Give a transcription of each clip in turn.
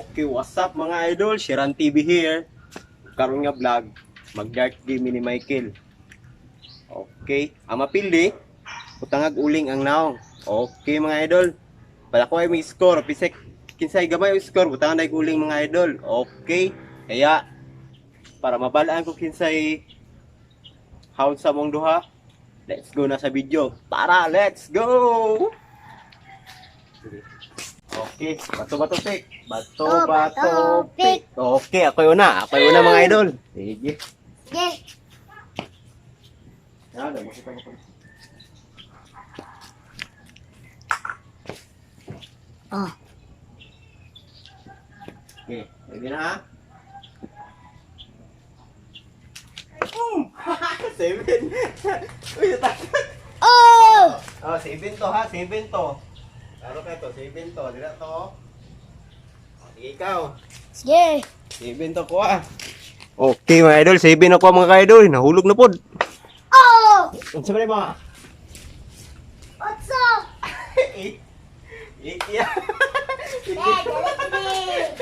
Okay, what's up mga idol? Shiran TV here. Karon nga vlog, mag-dart game ni Michael. Okay, ang mapili, utangag uling ang naong. Okay mga idol. Pala ko ay may score, pisek kinsay gamay ang score, butangan ay uling mga idol. Okay, kaya para mabalaan ko kinsay haun sa mong duha. Let's go na sa video. Tara, let's go! Okay, bato-bato pick. Bato-bato pick. Okay, ako yun na. Ako yun na mga idol. Sige. Sige. Yan, makita mo ko. Oh. Okay, ready na ha? 7. Uy, natakot. Oh! Oh, 7 to ha, 7 to. Laro ka to, 7 to. Dila to. Sige ikaw. Sige. 7 to ko ah. Okay mga idol, 7 na ko mga idol. Nahulog na pod. Oh! Ano sa mga? What's up? Iya. Dad, galit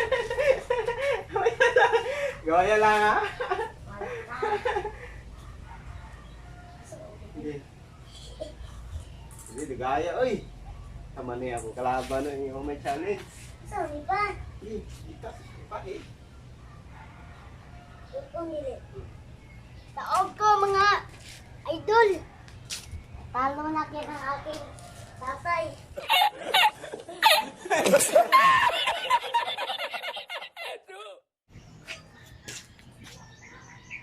Gaya lang ha. Hindi. Hindi, gaya. Uy. Tama niya ako. Kalaban na yung may challenge. Sorry ba? Ika. Eh. Pumili. Taog ko mga idol. Talo na kaya ng aking tatay.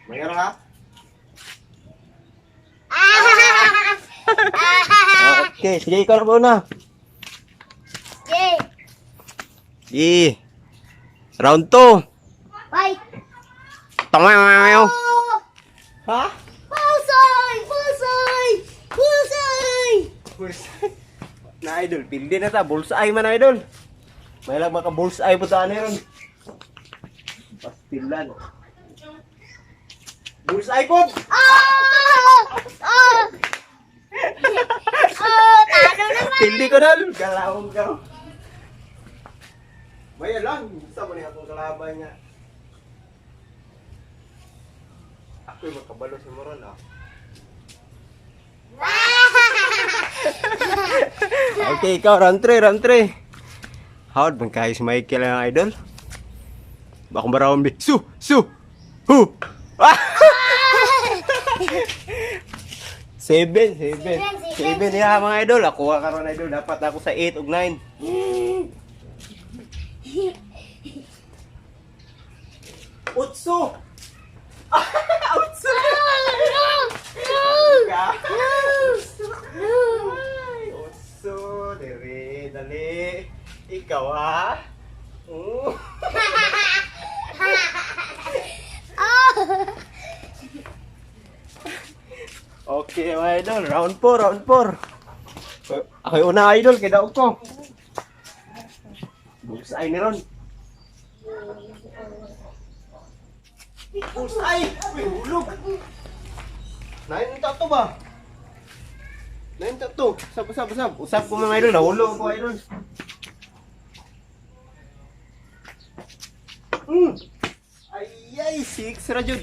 Mayroon ha? Okay, sige ikaw na muna. Sige. Sige. Round 2. Fight. Tamayaw. Oh! Ha? Bullseye! Bullseye! Bullseye! Na idol, pildi na ta. Bullseye man idol. May lang maka bullseye po taan ron. Pastilan. Bullseye po! Ah! Ah! Oh, talo naman! Pildi ko dal. Galawang ka. Maya lang. Gusto mo niya akong kalaban niya. Ako'y makabalo si Moron ah. Okay, ikaw, round 3, round 3. Howd, bang kayo si Michael ang idol? Bakong barawang bi. Su! Hu! Ah! 7 ya mga idol. Ako ka karon idol. Dapat ako sa 8 ug 9. Utso! Utso! Ay, Utso! Dere, dali. Ikaw ha? Okay mga idol, round 4. Ako yung una idol, kaya daog ko. Bullseye ni Ron. Bullseye! Uy, hulog! Nain to ba? Nain to. Usap. Usap ko mga idol, nahulog ko idol. Ay, 6 ra jud.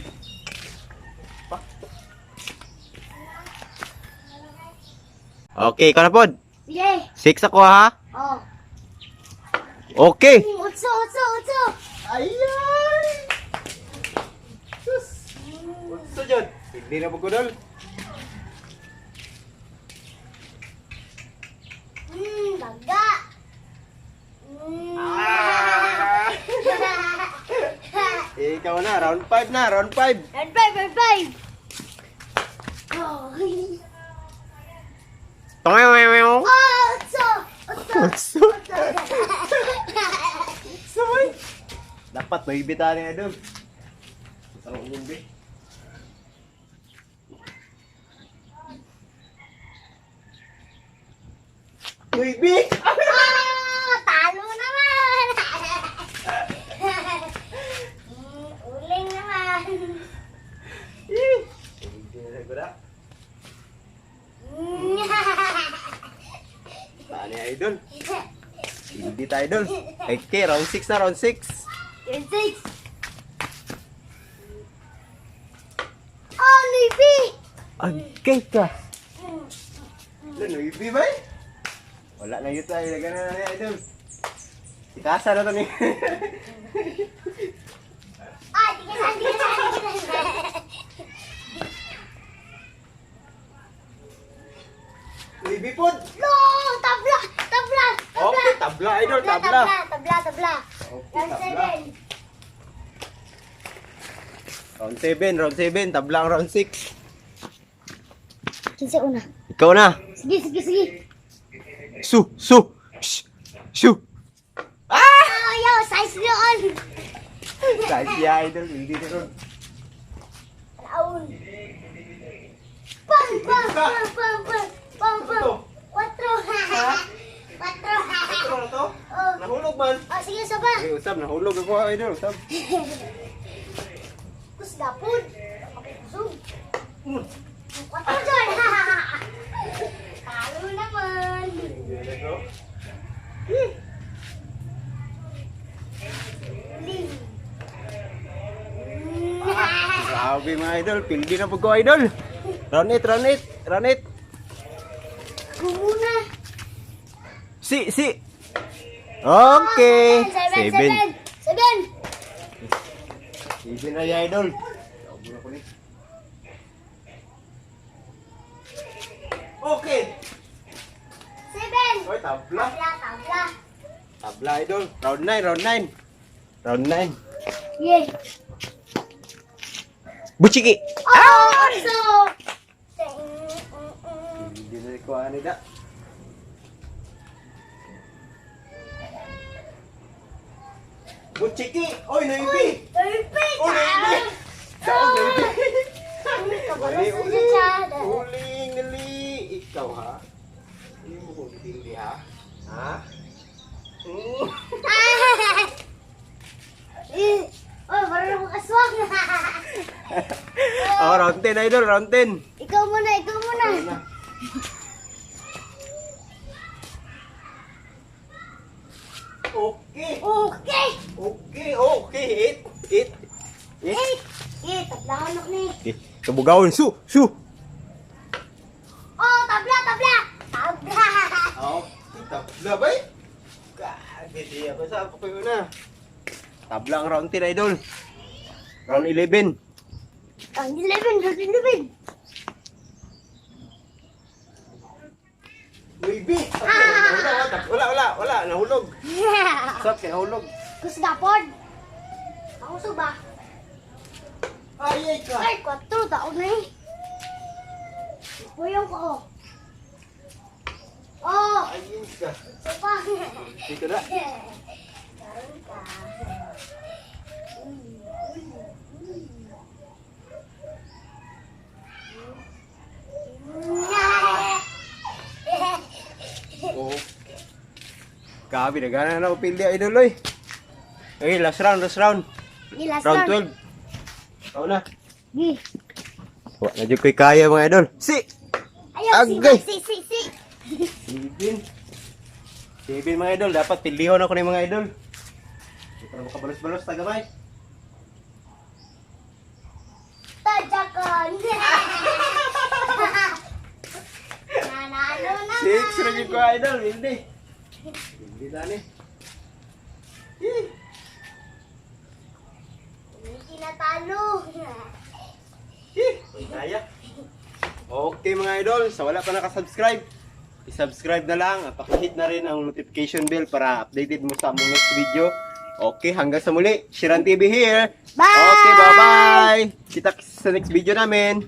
Okay, ikaw na pod. Sige. 6 ako ha. Oh. Okay. Utso! Ayay! Sus! Utso jud. Hindi na magudol. Baga! Ah! Ikaw na, round 5 na, round 5. Round five! Oh! Tamayaw. Oh! Utso! Utso. Soy. Dapat may bitaan niya doon. Sa umumbi. Baby! Ah! Talo naman! Uling naman! Hindi na gula. Saan niya idol? Hindi Hindi tayo, idol. Okay, round 6 na, round 6. You're six. Oh, Navy! Okay ka. Ano, ibi ba? Wala na yun tayo. Lagyan na na, idol. Itasa na to ni. Ah, di ka na. Ibi po. No! Tabla! Tabla! Okay, tabla, idol, tabla. Tabla. Okay, Round tabla. 7. Round 7, tabla ang round 6. Kinsa una? Ikaw na. Sige. Su. Shoo. Oh, yo, size yun! Size niya, idol. Hindi na ron. Laun. Pam. Quatro. Ito na to? Oh. Nahulog man. Oh, sige, saba. Eh, usap, nahulog ako, idol. Usap. Kus dapod. Makipusog. Quatro dyan. Talo naman. Ling. Grabe mga idol. Pildi na po ko, idol. Run it. Kumuna. Si. Okay. Seven. 7 na yan, idol. Okay. 7. Oy, tabla. Tabla. Tabla, idol. Round 9. Yay. Buchiki. Oh, so. Hindi na ko ano da. Buchiki. Oy, naibi. Perfect. Oh, naibi. Sao naibi? Kabalas na siya. Huling. Ikaw ha? Hindi mo kong hindi ha? Ha? Oh, marunong ko kaswang. Oh, round 10, idol. Round 10. Ikaw muna. Okay. It. Tablahan ako ni. Okay. Kabugawon. Su. Oh, tabla. Oh, tabla ba eh? Hindi ako sa ako kayo na. Tabla ang round 10, idol. Round 11. Ang 11. Baby! Wala. Nahulog. Stop, nahulog. Kus dapod. Ako suba. Ay ka. Ay, 4 taon na eh. Puyong ko. Oh, Ayun ka. suba. Dito na. Karoon ka. Oh. Gabi na gana na upildi, idol oy. Okay, last round. Gilas Round 12. Ako na. Gi. Wala na dyan ko'y kaya mga idol. Si! Ayaw, Agay. si. 7 mga idol. Dapat pildihon ako ng mga idol. Hindi para makabalos-balos tagamay. Tajakon. Nanalo na. 6 na dyan ko idol. Hindi na ni. Hindi natalo. Kaya. Okay mga idol, sa wala pa nakasubscribe, i-subscribe na lang at pakihit na rin ang notification bell para updated mo sa among next video. Okay, hanggang sa muli. Shiran TV here. Bye! Okay, bye-bye. Kita sa next video namin.